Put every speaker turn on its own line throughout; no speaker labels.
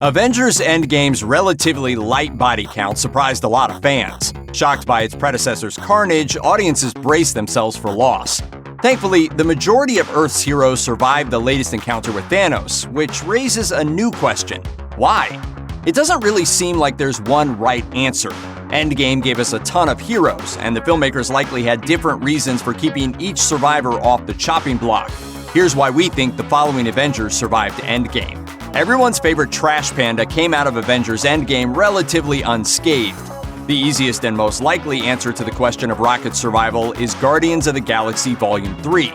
Avengers Endgame's relatively light body count surprised a lot of fans. Shocked by its predecessor's carnage, audiences braced themselves for loss. Thankfully, the majority of Earth's heroes survived the latest encounter with Thanos, which raises a new question. Why? It doesn't really seem like there's one right answer. Endgame gave us a ton of heroes, and the filmmakers likely had different reasons for keeping each survivor off the chopping block. Here's why we think the following Avengers survived Endgame. Everyone's favorite trash panda came out of Avengers Endgame relatively unscathed. The easiest and most likely answer to the question of Rocket's survival is Guardians of the Galaxy Volume 3.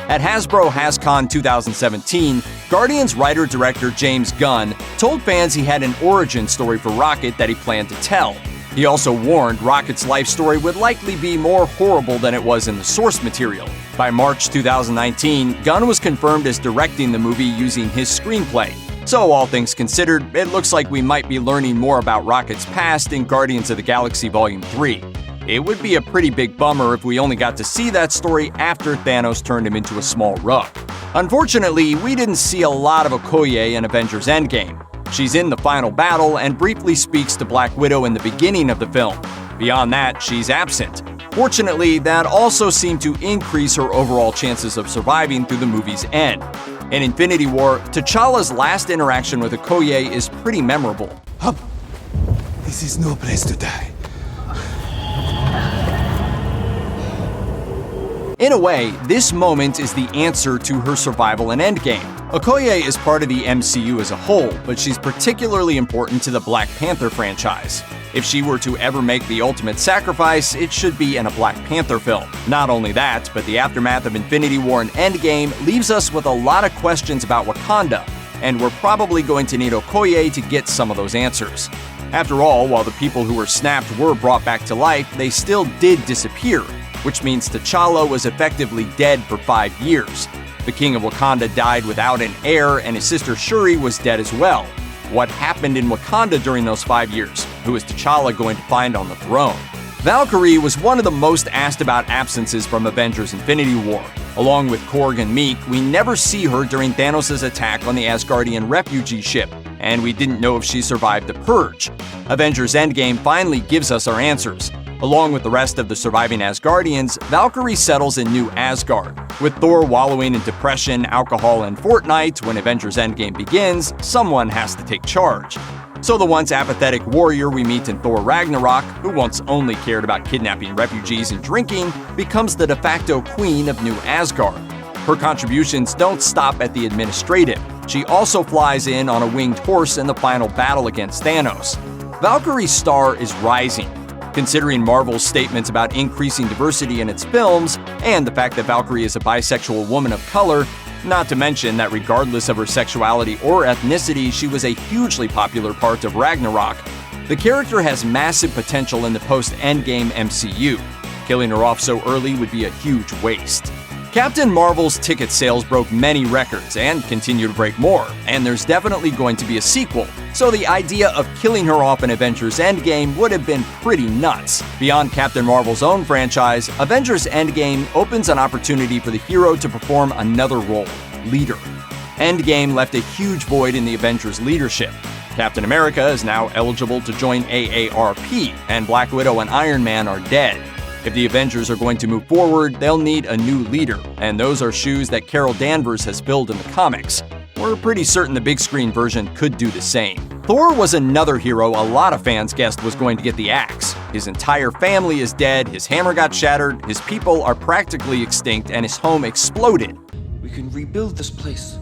At Hasbro HasCon 2017, Guardians writer-director James Gunn told fans he had an origin story for Rocket that he planned to tell. He also warned Rocket's life story would likely be more horrible than it was in the source material. By March 2019, Gunn was confirmed as directing the movie using his screenplay. So all things considered, it looks like we might be learning more about Rocket's past in Guardians of the Galaxy Volume 3. It would be a pretty big bummer if we only got to see that story after Thanos turned him into a small rug. Unfortunately, we didn't see a lot of Okoye in Avengers Endgame. She's in the final battle and briefly speaks to Black Widow in the beginning of the film. Beyond that, she's absent. Fortunately, that also seemed to increase her overall chances of surviving through the movie's end. In Infinity War, T'Challa's last interaction with Okoye is pretty memorable.
This is no place to die.
In a way, this moment is the answer to her survival in Endgame. Okoye is part of the MCU as a whole, but she's particularly important to the Black Panther franchise. If she were to ever make the ultimate sacrifice, it should be in a Black Panther film. Not only that, but the aftermath of Infinity War and Endgame leaves us with a lot of questions about Wakanda, and we're probably going to need Okoye to get some of those answers. After all, while the people who were snapped were brought back to life, they still did disappear, which means T'Challa was effectively dead for 5 years. The king of Wakanda died without an heir, and his sister Shuri was dead as well. What happened in Wakanda during those 5 years? Who is T'Challa going to find on the throne? Valkyrie was one of the most asked about absences from Avengers Infinity War. Along with Korg and Meek, we never see her during Thanos' attack on the Asgardian refugee ship, and we didn't know if she survived the Purge. Avengers Endgame finally gives us our answers. Along with the rest of the surviving Asgardians, Valkyrie settles in New Asgard. With Thor wallowing in depression, alcohol, and Fortnite when Avengers Endgame begins, someone has to take charge. So the once apathetic warrior we meet in Thor Ragnarok, who once only cared about kidnapping refugees and drinking, becomes the de facto queen of New Asgard. Her contributions don't stop at the administrative. She also flies in on a winged horse in the final battle against Thanos. Valkyrie's star is rising. Considering Marvel's statements about increasing diversity in its films, and the fact that Valkyrie is a bisexual woman of color, not to mention that regardless of her sexuality or ethnicity, she was a hugely popular part of Ragnarok, the character has massive potential in the post-Endgame MCU. Killing her off so early would be a huge waste. Captain Marvel's ticket sales broke many records and continue to break more, and there's definitely going to be a sequel, so the idea of killing her off in Avengers Endgame would have been pretty nuts. Beyond Captain Marvel's own franchise, Avengers Endgame opens an opportunity for the hero to perform another role, leader. Endgame left a huge void in the Avengers' leadership. Captain America is now eligible to join AARP, and Black Widow and Iron Man are dead. If the Avengers are going to move forward, they'll need a new leader, and those are shoes that Carol Danvers has filled in the comics. We're pretty certain the big screen version could do the same. Thor was another hero a lot of fans guessed was going to get the axe. His entire family is dead, his hammer got shattered, his people are practically extinct, and his home exploded.
We can rebuild this place.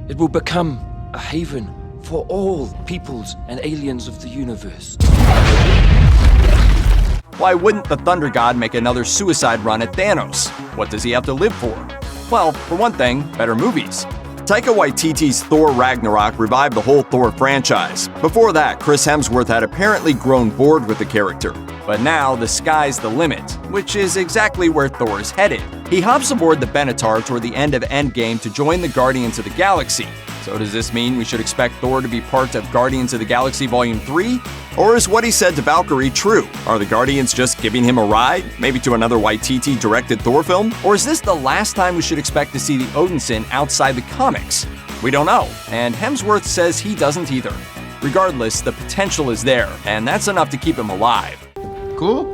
It will become a haven for all peoples and aliens of the universe.
Why wouldn't the Thunder God make another suicide run at Thanos? What does he have to live for? Well, for one thing, better movies. Taika Waititi's Thor Ragnarok revived the whole Thor franchise. Before that, Chris Hemsworth had apparently grown bored with the character. But now, the sky's the limit, which is exactly where Thor is headed. He hops aboard the Benatar toward the end of Endgame to join the Guardians of the Galaxy. So does this mean we should expect Thor to be part of Guardians of the Galaxy Volume 3? Or is what he said to Valkyrie true? Are the Guardians just giving him a ride? Maybe to another Waititi-directed Thor film? Or is this the last time we should expect to see the Odinson outside the comics? We don't know, and Hemsworth says he doesn't either. Regardless, the potential is there, and that's enough to keep him alive.
Cool?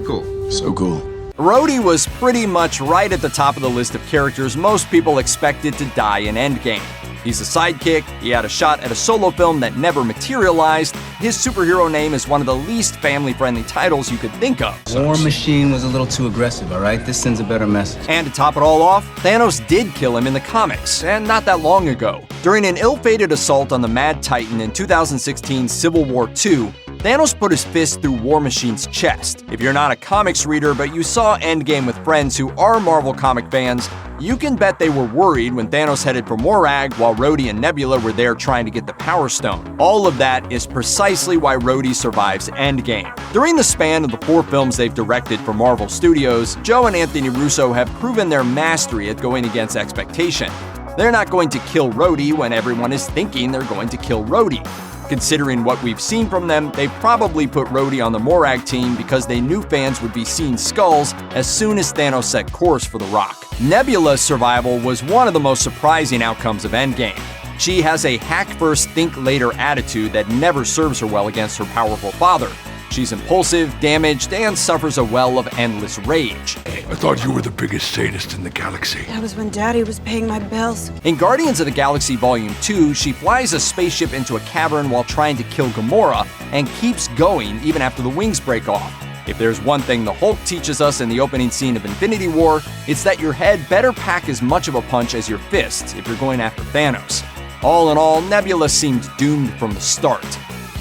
Cool. So cool.
Rhodey was pretty much right at the top of the list of characters most people expected to die in Endgame. He's a sidekick, he had a shot at a solo film that never materialized, his superhero name is one of the least family-friendly titles you could think of.
War Machine was a little too aggressive, alright? This sends a better message.
And to top it all off, Thanos did kill him in the comics, and not that long ago. During an ill-fated assault on the Mad Titan in 2016's Civil War II, Thanos put his fist through War Machine's chest. If you're not a comics reader but you saw Endgame with friends who are Marvel comic fans, you can bet they were worried when Thanos headed for Morag while Rhodey and Nebula were there trying to get the Power Stone. All of that is precisely why Rhodey survives Endgame. During the span of the 4 films they've directed for Marvel Studios, Joe and Anthony Russo have proven their mastery at going against expectation. They're not going to kill Rhodey when everyone is thinking they're going to kill Rhodey. Considering what we've seen from them, they probably put Rhodey on the Morag team because they knew fans would be seeing skulls as soon as Thanos set course for the Rock. Nebula's survival was one of the most surprising outcomes of Endgame. She has a hack-first, think-later attitude that never serves her well against her powerful father. She's impulsive, damaged, and suffers a well of endless rage.
I thought you were the biggest sadist in the galaxy.
That was when Daddy was paying my bills.
In Guardians of the Galaxy Volume 2, she flies a spaceship into a cavern while trying to kill Gamora, and keeps going even after the wings break off. If there's one thing the Hulk teaches us in the opening scene of Infinity War, it's that your head better pack as much of a punch as your fists if you're going after Thanos. All in all, Nebula seemed doomed from the start.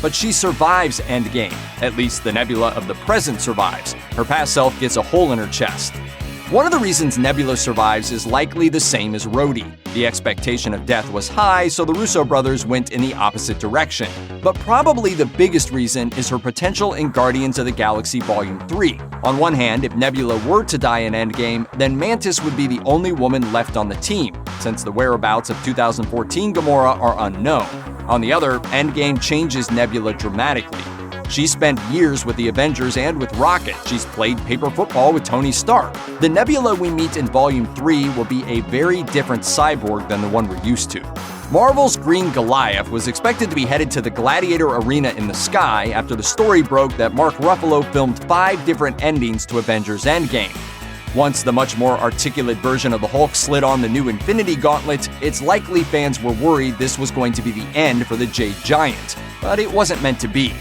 But she survives Endgame. At least the Nebula of the present survives. Her past self gets a hole in her chest. One of the reasons Nebula survives is likely the same as Rhodey. The expectation of death was high, so the Russo brothers went in the opposite direction. But probably the biggest reason is her potential in Guardians of the Galaxy Volume 3. On one hand, if Nebula were to die in Endgame, then Mantis would be the only woman left on the team, since the whereabouts of 2014 Gamora are unknown. On the other, Endgame changes Nebula dramatically. She spent years with the Avengers and with Rocket. She's played paper football with Tony Stark. The Nebula we meet in Volume 3 will be a very different cyborg than the one we're used to. Marvel's Green Goliath was expected to be headed to the Gladiator Arena in the sky after the story broke that Mark Ruffalo filmed 5 different endings to Avengers Endgame. Once the much more articulate version of the Hulk slid on the new Infinity Gauntlet, it's likely fans were worried this was going to be the end for the Jade Giant. But it wasn't meant to be.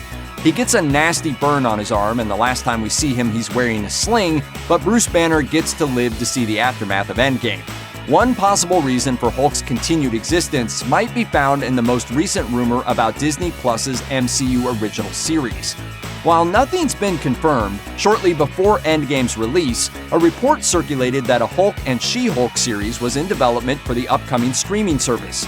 He gets a nasty burn on his arm, and the last time we see him he's wearing a sling, but Bruce Banner gets to live to see the aftermath of Endgame. One possible reason for Hulk's continued existence might be found in the most recent rumor about Disney Plus's MCU original series. While nothing's been confirmed, shortly before Endgame's release, a report circulated that a Hulk and She-Hulk series was in development for the upcoming streaming service.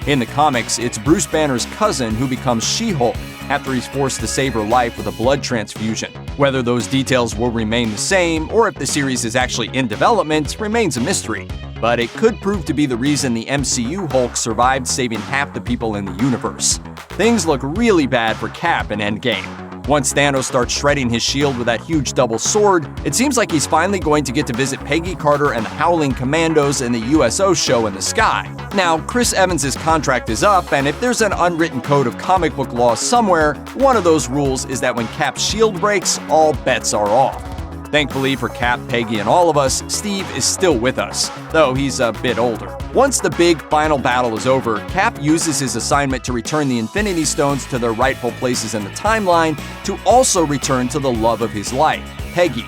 In the comics, it's Bruce Banner's cousin who becomes She-Hulk after he's forced to save her life with a blood transfusion. Whether those details will remain the same, or if the series is actually in development, remains a mystery. But it could prove to be the reason the MCU Hulk survived saving half the people in the universe. Things look really bad for Cap in Endgame. Once Thanos starts shredding his shield with that huge double sword, it seems like he's finally going to get to visit Peggy Carter and the Howling Commandos in the USO show in the sky. Now, Chris Evans' contract is up, and if there's an unwritten code of comic book law somewhere, one of those rules is that when Cap's shield breaks, all bets are off. Thankfully for Cap, Peggy, and all of us, Steve is still with us, though he's a bit older. Once the big final battle is over, Cap uses his assignment to return the Infinity Stones to their rightful places in the timeline to also return to the love of his life, Peggy.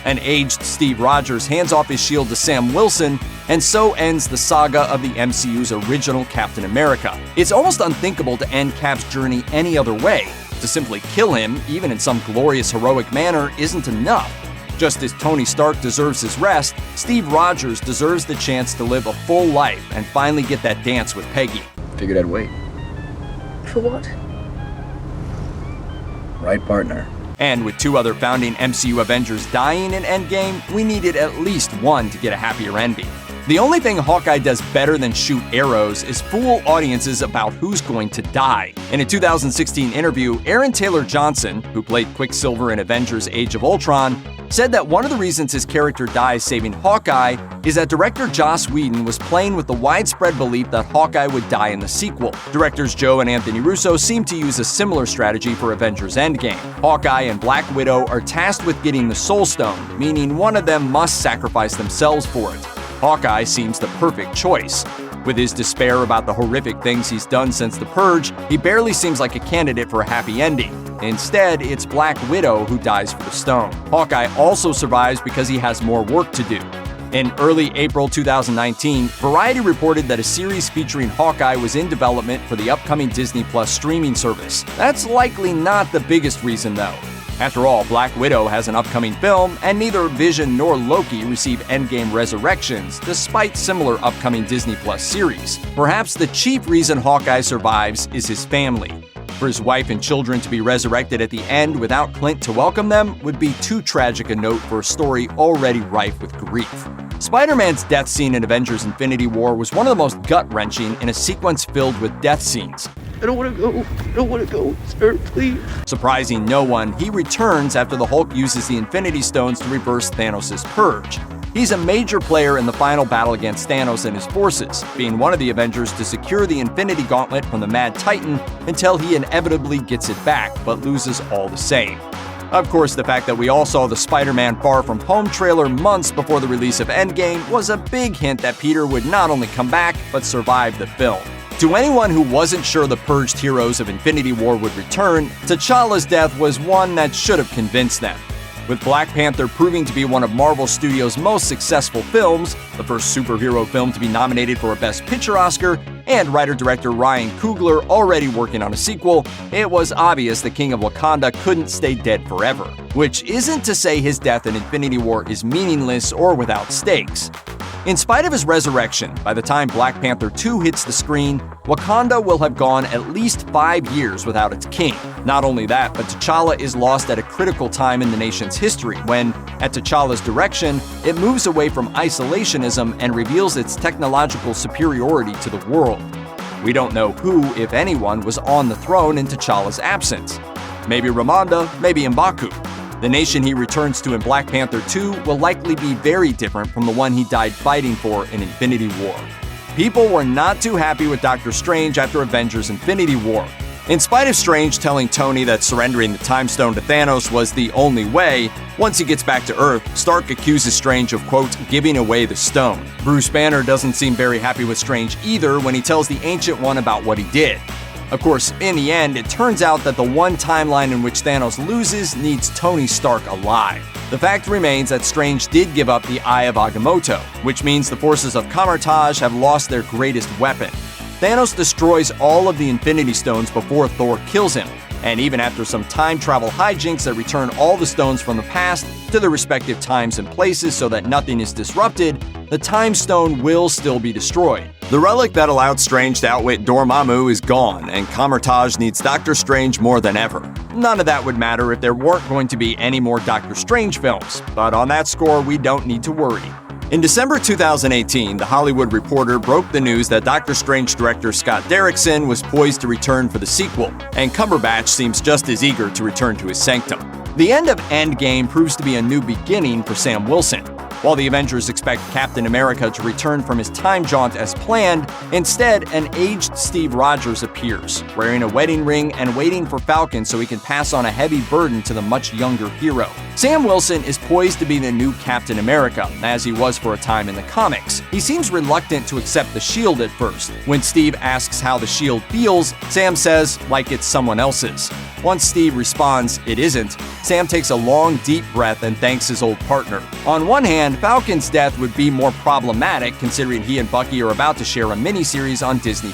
An aged Steve Rogers hands off his shield to Sam Wilson, and so ends the saga of the MCU's original Captain America. It's almost unthinkable to end Cap's journey any other way. To simply kill him, even in some glorious heroic manner, isn't enough. Just as Tony Stark deserves his rest, Steve Rogers deserves the chance to live a full life and finally get that dance with Peggy.
Figured I'd wait.
For what?
Right partner.
And with 2 other founding MCU Avengers dying in Endgame, we needed at least one to get a happier ending. The only thing Hawkeye does better than shoot arrows is fool audiences about who's going to die. In a 2016 interview, Aaron Taylor Johnson, who played Quicksilver in Avengers Age of Ultron, said that one of the reasons his character dies saving Hawkeye is that director Joss Whedon was playing with the widespread belief that Hawkeye would die in the sequel. Directors Joe and Anthony Russo seem to use a similar strategy for Avengers Endgame. Hawkeye and Black Widow are tasked with getting the Soul Stone, meaning one of them must sacrifice themselves for it. Hawkeye seems the perfect choice. With his despair about the horrific things he's done since the Purge, he barely seems like a candidate for a happy ending. Instead, it's Black Widow who dies for the stone. Hawkeye also survives because he has more work to do. In early April 2019, Variety reported that a series featuring Hawkeye was in development for the upcoming Disney Plus streaming service. That's likely not the biggest reason, though. After all, Black Widow has an upcoming film, and neither Vision nor Loki receive Endgame resurrections, despite similar upcoming Disney Plus series. Perhaps the chief reason Hawkeye survives is his family. For his wife and children to be resurrected at the end without Clint to welcome them would be too tragic a note for a story already rife with grief. Spider-Man's death scene in Avengers Infinity War was one of the most gut-wrenching in a sequence filled with death scenes.
I don't want to go. I don't want to go, sir, please.
Surprising no one, he returns after the Hulk uses the Infinity Stones to reverse Thanos' purge. He's a major player in the final battle against Thanos and his forces, being one of the Avengers to secure the Infinity Gauntlet from the Mad Titan until he inevitably gets it back, but loses all the same. Of course, the fact that we all saw the Spider-Man Far From Home trailer months before the release of Endgame was a big hint that Peter would not only come back, but survive the film. To anyone who wasn't sure the purged heroes of Infinity War would return, T'Challa's death was one that should have convinced them. With Black Panther proving to be one of Marvel Studios' most successful films, the first superhero film to be nominated for a Best Picture Oscar, and writer-director Ryan Coogler already working on a sequel, it was obvious the King of Wakanda couldn't stay dead forever. Which isn't to say his death in Infinity War is meaningless or without stakes. In spite of his resurrection, by the time Black Panther 2 hits the screen, Wakanda will have gone at least 5 years without its king. Not only that, but T'Challa is lost at a critical time in the nation's history when, at T'Challa's direction, it moves away from isolationism and reveals its technological superiority to the world. We don't know who, if anyone, was on the throne in T'Challa's absence. Maybe Ramonda, maybe M'Baku. The nation he returns to in Black Panther 2 will likely be very different from the one he died fighting for in Infinity War. People were not too happy with Doctor Strange after Avengers Infinity War. In spite of Strange telling Tony that surrendering the Time Stone to Thanos was the only way, once he gets back to Earth, Stark accuses Strange of, quote, giving away the stone. Bruce Banner doesn't seem very happy with Strange either when he tells the Ancient One about what he did. Of course, in the end, it turns out that the one timeline in which Thanos loses needs Tony Stark alive. The fact remains that Strange did give up the Eye of Agamotto, which means the forces of Kamar-Taj have lost their greatest weapon. Thanos destroys all of the Infinity Stones before Thor kills him, and even after some time travel hijinks that return all the stones from the past to their respective times and places so that nothing is disrupted, the Time Stone will still be destroyed. The relic that allowed Strange to outwit Dormammu is gone, and Kamar-Taj needs Doctor Strange more than ever. None of that would matter if there weren't going to be any more Doctor Strange films, but on that score, we don't need to worry. In December 2018, The Hollywood Reporter broke the news that Doctor Strange director Scott Derrickson was poised to return for the sequel, and Cumberbatch seems just as eager to return to his sanctum. The end of Endgame proves to be a new beginning for Sam Wilson. While the Avengers expect Captain America to return from his time jaunt as planned, instead, an aged Steve Rogers appears, wearing a wedding ring and waiting for Falcon so he can pass on a heavy burden to the much younger hero. Sam Wilson is poised to be the new Captain America, as he was for a time in the comics. He seems reluctant to accept the shield at first. When Steve asks how the shield feels, Sam says, like it's someone else's. Once Steve responds, it isn't, Sam takes a long, deep breath and thanks his old partner. On one hand, Falcon's death would be more problematic considering he and Bucky are about to share a miniseries on Disney+.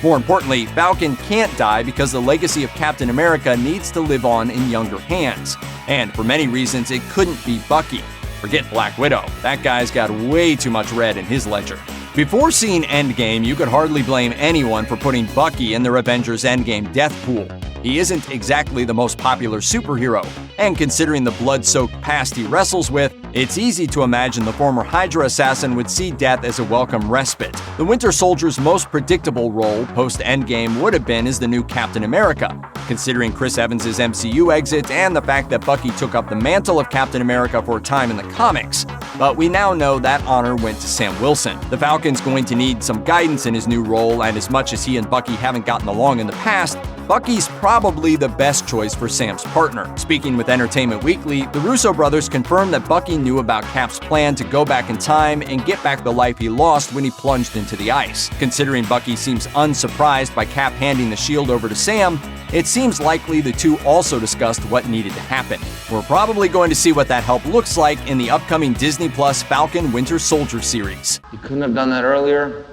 More importantly, Falcon can't die because the legacy of Captain America needs to live on in younger hands. And for many reasons, it couldn't be Bucky. Forget Black Widow. That guy's got way too much red in his ledger. Before seeing Endgame, you could hardly blame anyone for putting Bucky in their Avengers Endgame death pool. He isn't exactly the most popular superhero, and considering the blood-soaked past he wrestles with, it's easy to imagine the former Hydra assassin would see death as a welcome respite. The Winter Soldier's most predictable role post-Endgame would have been as the new Captain America. considering Chris Evans' MCU exit and the fact that Bucky took up the mantle of Captain America for a time in the comics. But we now know that honor went to Sam Wilson. The Falcon's going to need some guidance in his new role, and as much as he and Bucky haven't gotten along in the past, Bucky's probably the best choice for Sam's partner. Speaking with Entertainment Weekly, the Russo brothers confirmed that Bucky knew about Cap's plan to go back in time and get back the life he lost when he plunged into the ice. Considering Bucky seems unsurprised by Cap handing the shield over to Sam, it seems likely the two also discussed what needed to happen. We're probably going to see what that help looks like in the upcoming Disney Plus Falcon Winter Soldier series.
You couldn't have done that earlier?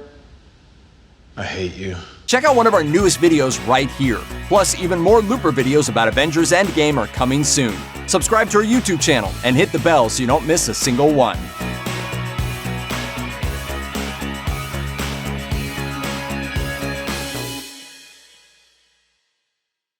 I hate you.
Check out one of our newest videos right here. Plus, even more Looper videos about Avengers Endgame are coming soon. Subscribe to our YouTube channel and hit the bell so you don't miss a single one.